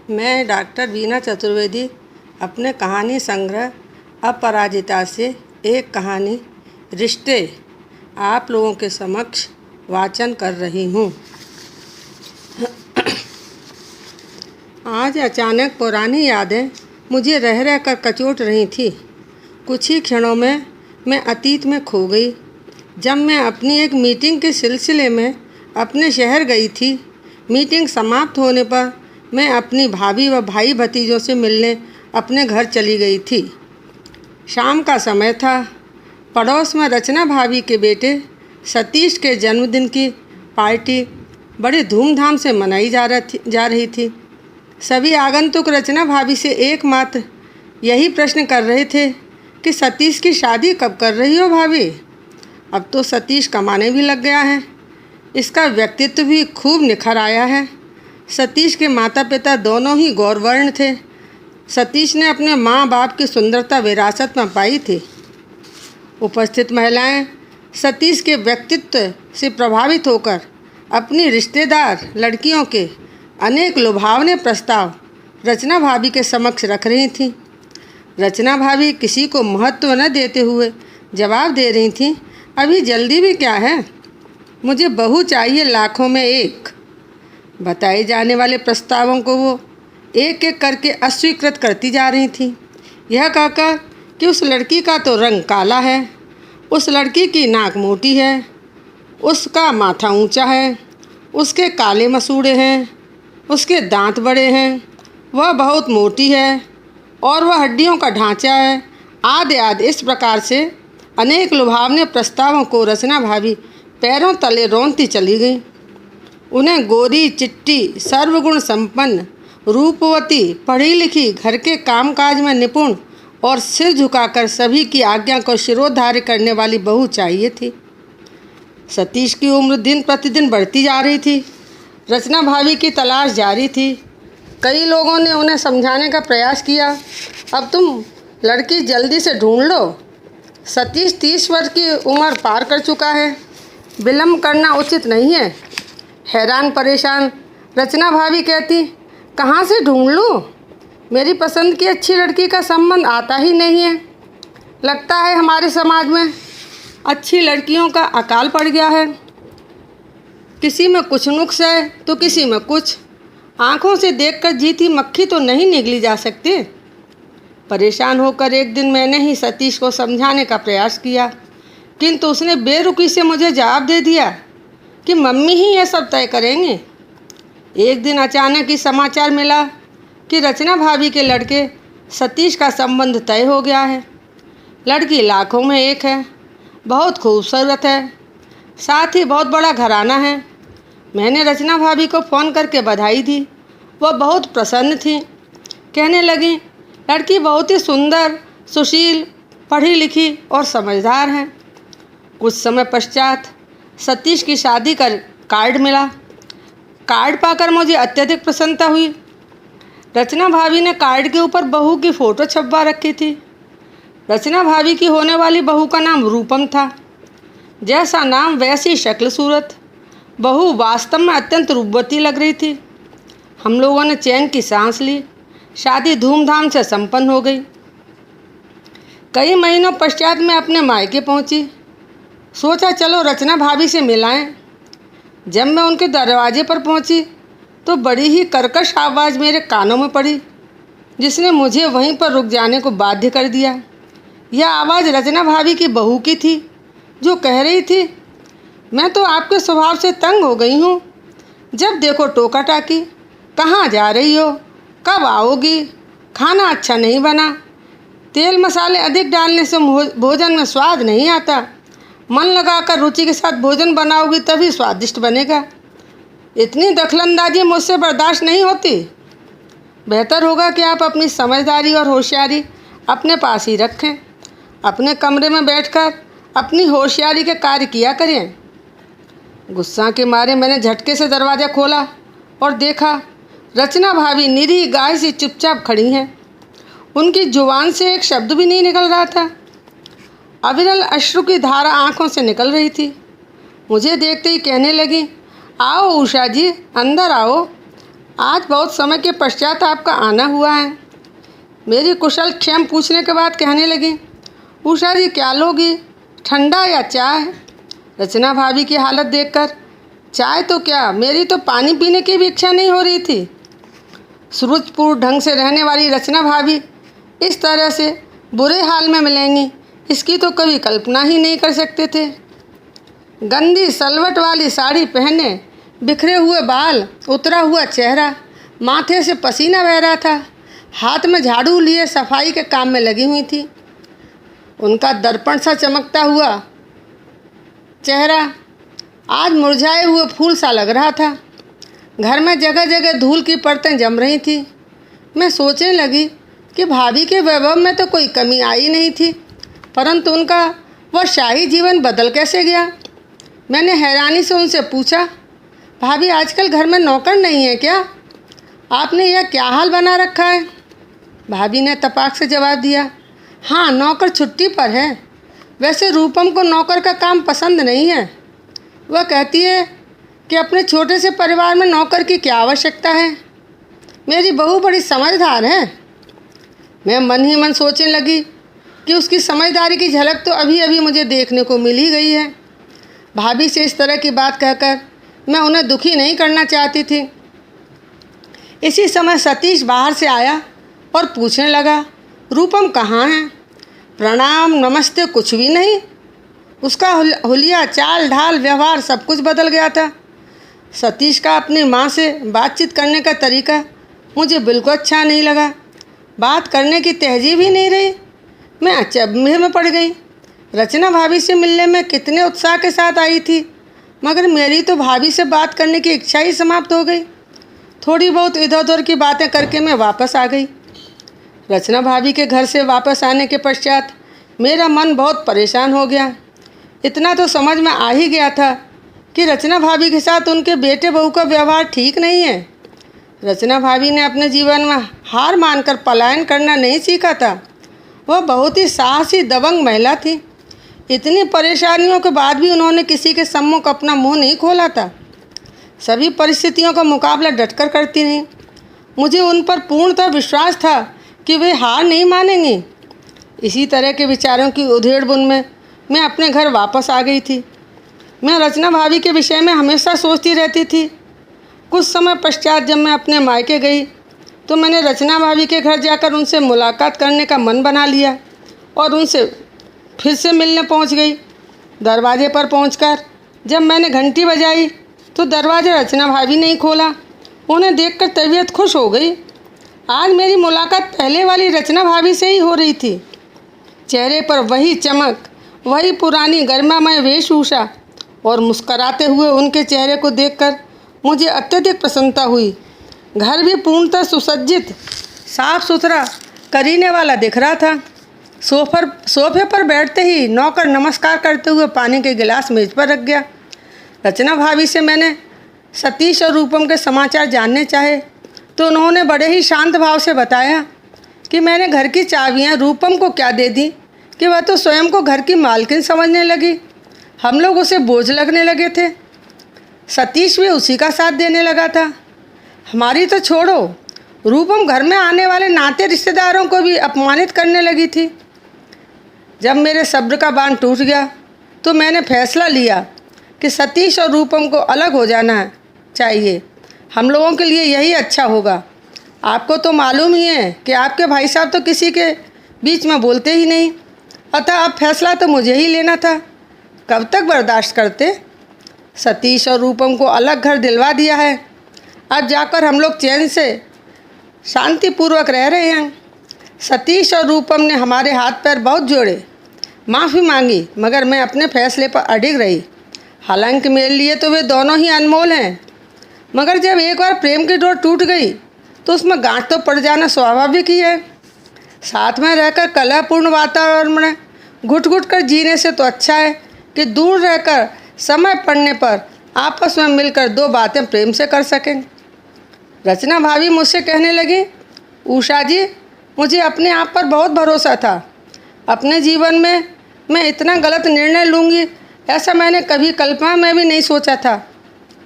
मैं डॉक्टर वीना चतुर्वेदी अपने कहानी संग्रह अपराजिता से एक कहानी रिश्ते आप लोगों के समक्ष वाचन कर रही हूँ। आज अचानक पुरानी यादें मुझे रह रह कर कचोट रही थी। कुछ ही क्षणों में मैं अतीत में खो गई। जब मैं अपनी एक मीटिंग के सिलसिले में अपने शहर गई थी, मीटिंग समाप्त होने पर मैं अपनी भाभी व भाई भतीजों से मिलने अपने घर चली गई थी। शाम का समय था। पड़ोस में रचना भाभी के बेटे सतीश के जन्मदिन की पार्टी बड़ी धूमधाम से मनाई जा रही थी। सभी आगंतुक रचना भाभी से एकमात्र यही प्रश्न कर रहे थे कि सतीश की शादी कब कर रही हो भाभी? अब तो सतीश कमाने भी लग गया है। इसका व्यक्तित्व भी खूब निखर आया है। सतीश के माता पिता दोनों ही गौरवर्ण थे। सतीश ने अपने माँ बाप की सुंदरता विरासत में पाई थी। उपस्थित महिलाएं सतीश के व्यक्तित्व से प्रभावित होकर अपनी रिश्तेदार लड़कियों के अनेक लुभावने प्रस्ताव रचना भाभी के समक्ष रख रही थीं। रचना भाभी किसी को महत्व न देते हुए जवाब दे रही थीं, अभी जल्दी भी क्या है, मुझे बहू चाहिए लाखों में एक। बताए जाने वाले प्रस्तावों को वो एक एक करके अस्वीकृत करती जा रही थी। यह कहकर कि उस लड़की का तो रंग काला है, उस लड़की की नाक मोटी है, उसका माथा ऊंचा है, उसके काले मसूड़े हैं, उसके दांत बड़े हैं, वह बहुत मोटी है और वह हड्डियों का ढांचा है, आदि आदि। इस प्रकार से अनेक लुभावने प्रस्तावों को रचना भाभी पैरों तले रौंदती चली गई। उन्हें गोरी चिट्टी सर्वगुण संपन्न रूपवती पढ़ी लिखी घर के कामकाज में निपुण और सिर झुकाकर सभी की आज्ञा को शिरोधार्य करने वाली बहू चाहिए थी। सतीश की उम्र दिन प्रतिदिन बढ़ती जा रही थी। रचना भाभी की तलाश जारी थी। कई लोगों ने उन्हें समझाने का प्रयास किया, अब तुम लड़की जल्दी से ढूंढ लो। सतीश 30 वर्ष की उम्र पार कर चुका है, विलम्ब करना उचित नहीं है। हैरान परेशान रचना भाभी कहती, कहाँ से ढूंढ लूँ? मेरी पसंद की अच्छी लड़की का संबंध आता ही नहीं है। लगता है हमारे समाज में अच्छी लड़कियों का अकाल पड़ गया है। किसी में कुछ नुक्स है तो किसी में कुछ। आँखों से देखकर जीती मक्खी तो नहीं निगली जा सकती। परेशान होकर एक दिन मैंने ही सतीश को समझाने का प्रयास किया, किंतु उसने बेरुखी से मुझे जवाब दे दिया कि मम्मी ही यह सब तय करेंगे। एक दिन अचानक ही समाचार मिला कि रचना भाभी के लड़के सतीश का संबंध तय हो गया है। लड़की लाखों में एक है, बहुत खूबसूरत है, साथ ही बहुत बड़ा घराना है। मैंने रचना भाभी को फ़ोन करके बधाई दी। वह बहुत प्रसन्न थी। कहने लगी, लड़की बहुत ही सुंदर, सुशील, पढ़ी लिखी और समझदार है। कुछ समय पश्चात सतीश की शादी का कार्ड मिला। कार्ड पाकर मुझे अत्यधिक प्रसन्नता हुई। रचना भाभी ने कार्ड के ऊपर बहू की फ़ोटो छपवा रखी थी। रचना भाभी की होने वाली बहू का नाम रूपम था। जैसा नाम वैसी शक्ल सूरत। बहू वास्तव में अत्यंत रूपवती लग रही थी। हम लोगों ने चैन की सांस ली। शादी धूमधाम से संपन्न हो गई। कई महीनों पश्चात मैं अपने मायके पहुंची। सोचा चलो रचना भाभी से मिलाएं। जब मैं उनके दरवाजे पर पहुंची तो बड़ी ही कर्कश आवाज़ मेरे कानों में पड़ी, जिसने मुझे वहीं पर रुक जाने को बाध्य कर दिया। यह आवाज़ रचना भाभी की बहू की थी, जो कह रही थी, मैं तो आपके स्वभाव से तंग हो गई हूँ। जब देखो टोका टाकी, कहाँ जा रही हो, कब आओगी, खाना अच्छा नहीं बना, तेल मसाले अधिक डालने से भोजन में स्वाद नहीं आता, मन लगाकर रुचि के साथ भोजन बनाओगी तभी स्वादिष्ट बनेगा। इतनी दखलंदाजी मुझसे बर्दाश्त नहीं होती। बेहतर होगा कि आप अपनी समझदारी और होशियारी अपने पास ही रखें। अपने कमरे में बैठकर अपनी होशियारी के कार्य किया करें। गुस्सा के मारे मैंने झटके से दरवाज़ा खोला और देखा रचना भाभी निरी गाय से चुपचाप खड़ी हैं। उनकी जुबान से एक शब्द भी नहीं निकल रहा था। अविरल अश्रु की धारा आंखों से निकल रही थी। मुझे देखते ही कहने लगी, आओ उषा जी, अंदर आओ। आज बहुत समय के पश्चात आपका आना हुआ है। मेरी कुशल क्षेम पूछने के बाद कहने लगी, उषा जी क्या लोगी, ठंडा या चाय? रचना भाभी की हालत देखकर चाय तो क्या, मेरी तो पानी पीने की भी इच्छा नहीं हो रही थी। सुरुचिपूर्ण ढंग से रहने वाली रचना भाभी इस तरह से बुरे हाल में मिलेंगी, इसकी तो कभी कल्पना ही नहीं कर सकते थे। गंदी सलवट वाली साड़ी पहने, बिखरे हुए बाल, उतरा हुआ चेहरा, माथे से पसीना बह रहा था, हाथ में झाड़ू लिए सफाई के काम में लगी हुई थी। उनका दर्पण सा चमकता हुआ चेहरा आज मुरझाए हुए फूल सा लग रहा था। घर में जगह जगह धूल की परतें जम रही थी। मैं सोचने लगी कि भाभी के वैभव में तो कोई कमी आई नहीं थी, परंतु उनका वह शाही जीवन बदल कैसे गया। मैंने हैरानी से उनसे पूछा, भाभी आजकल घर में नौकर नहीं है क्या? आपने यह क्या हाल बना रखा है? भाभी ने तपाक से जवाब दिया, हाँ नौकर छुट्टी पर है। वैसे रूपम को नौकर का काम पसंद नहीं है। वह कहती है कि अपने छोटे से परिवार में नौकर की क्या आवश्यकता है। मेरी बहू बड़ी समझदार है। मैं मन ही मन सोचने लगी कि उसकी समझदारी की झलक तो अभी अभी मुझे देखने को मिल ही गई है। भाभी से इस तरह की बात कहकर मैं उन्हें दुखी नहीं करना चाहती थी। इसी समय सतीश बाहर से आया और पूछने लगा, रूपम कहाँ है? प्रणाम नमस्ते कुछ भी नहीं। उसका हुलिया, चाल ढाल, व्यवहार सब कुछ बदल गया था। सतीश का अपनी माँ से बातचीत करने का तरीका मुझे बिल्कुल अच्छा नहीं लगा। बात करने की तहजीब ही नहीं रही। मैं अचंभे में पड़ गई। रचना भाभी से मिलने में कितने उत्साह के साथ आई थी, मगर मेरी तो भाभी से बात करने की इच्छा ही समाप्त हो गई। थोड़ी बहुत इधर उधर की बातें करके मैं वापस आ गई। रचना भाभी के घर से वापस आने के पश्चात मेरा मन बहुत परेशान हो गया। इतना तो समझ में आ ही गया था कि रचना भाभी के साथ उनके बेटे बहू का व्यवहार ठीक नहीं है। रचना भाभी ने अपने जीवन में हार मानकर पलायन करना नहीं सीखा था। वह बहुत ही साहसी दबंग महिला थी। इतनी परेशानियों के बाद भी उन्होंने किसी के सम्मुख अपना मुंह नहीं खोला था। सभी परिस्थितियों का मुकाबला डटकर करती रहीं। मुझे उन पर पूर्णतः विश्वास था कि वे हार नहीं मानेंगी। इसी तरह के विचारों की उधेड़-बुन में मैं अपने घर वापस आ गई थी। मैं रचना भाभी के विषय में हमेशा सोचती रहती थी। कुछ समय पश्चात जब मैं अपने मायके गई तो मैंने रचना भाभी के घर जाकर उनसे मुलाकात करने का मन बना लिया और उनसे फिर से मिलने पहुंच गई। दरवाजे पर पहुंचकर जब मैंने घंटी बजाई तो दरवाज़ा रचना भाभी ने ही खोला। उन्हें देखकर तबीयत खुश हो गई। आज मेरी मुलाकात पहले वाली रचना भाभी से ही हो रही थी। चेहरे पर वही चमक, वही पुरानी गर्मामय वेशभूषा और मुस्कराते हुए उनके चेहरे को देखकर मुझे अत्यधिक प्रसन्नता हुई। घर भी पूर्णतः सुसज्जित, साफ सुथरा, करीने वाला दिख रहा था। सोफे पर बैठते ही नौकर नमस्कार करते हुए पानी के गिलास मेज पर रख गया। रचना भाभी से मैंने सतीश और रूपम के समाचार जानने चाहे तो उन्होंने बड़े ही शांत भाव से बताया कि मैंने घर की चाबियां रूपम को क्या दे दी कि वह तो स्वयं को घर की मालकिन समझने लगी। हम लोग उसे बोझ लगने लगे थे। सतीश भी उसी का साथ देने लगा था। हमारी तो छोड़ो, रूपम घर में आने वाले नाते रिश्तेदारों को भी अपमानित करने लगी थी। जब मेरे सब्र का बांध टूट गया तो मैंने फैसला लिया कि सतीश और रूपम को अलग हो जाना चाहिए। हम लोगों के लिए यही अच्छा होगा। आपको तो मालूम ही है कि आपके भाई साहब तो किसी के बीच में बोलते ही नहीं, अतः अब फैसला तो मुझे ही लेना था। कब तक बर्दाश्त करते? सतीश और रूपम को अलग घर दिलवा दिया है। अब जाकर हम लोग चैन से शांतिपूर्वक रह रहे हैं। सतीश और रूपम ने हमारे हाथ पैर बहुत जोड़े, माफ़ी मांगी, मगर मैं अपने फैसले पर अडिग रही। हालांकि मेरे लिए तो वे दोनों ही अनमोल हैं, मगर जब एक बार प्रेम की डोर टूट गई तो उसमें गांठ तो पड़ जाना स्वाभाविक ही है। साथ में रहकर कलहपूर्ण वातावरण में घुट घुट कर जीने से तो अच्छा है कि दूर रहकर समय पड़ने पर आपस में मिलकर दो बातें प्रेम से कर सकें। रचना भाभी मुझसे कहने लगी, उषा जी, मुझे अपने आप पर बहुत भरोसा था। अपने जीवन में मैं इतना गलत निर्णय लूँगी ऐसा मैंने कभी कल्पना में भी नहीं सोचा था।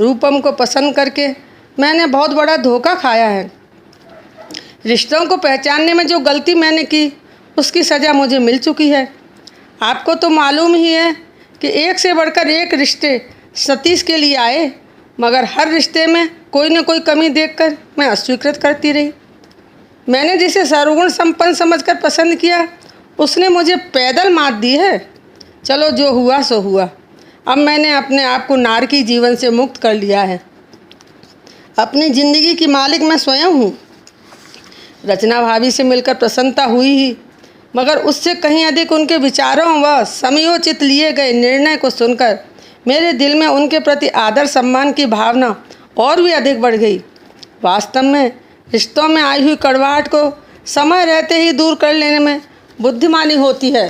रूपम को पसंद करके मैंने बहुत बड़ा धोखा खाया है। रिश्तों को पहचानने में जो गलती मैंने की उसकी सज़ा मुझे मिल चुकी है। आपको तो मालूम ही है कि एक से बढ़कर एक रिश्ते सतीश के लिए आए, मगर हर रिश्ते में कोई न कोई कमी देखकर मैं अस्वीकृत करती रही। मैंने जिसे सर्वगुण संपन्न समझकर पसंद किया उसने मुझे पैदल मात दी है। चलो जो हुआ सो हुआ। अब मैंने अपने आप को नारकी जीवन से मुक्त कर लिया है। अपनी ज़िंदगी की मालिक मैं स्वयं हूँ। रचना भाभी से मिलकर प्रसन्नता हुई ही, मगर उससे कहीं अधिक उनके विचारों व समयोचित लिए गए निर्णय को सुनकर मेरे दिल में उनके प्रति आदर सम्मान की भावना और भी अधिक बढ़ गई। वास्तव में रिश्तों में आई हुई कड़वाहट को समय रहते ही दूर कर लेने में बुद्धिमानी होती है।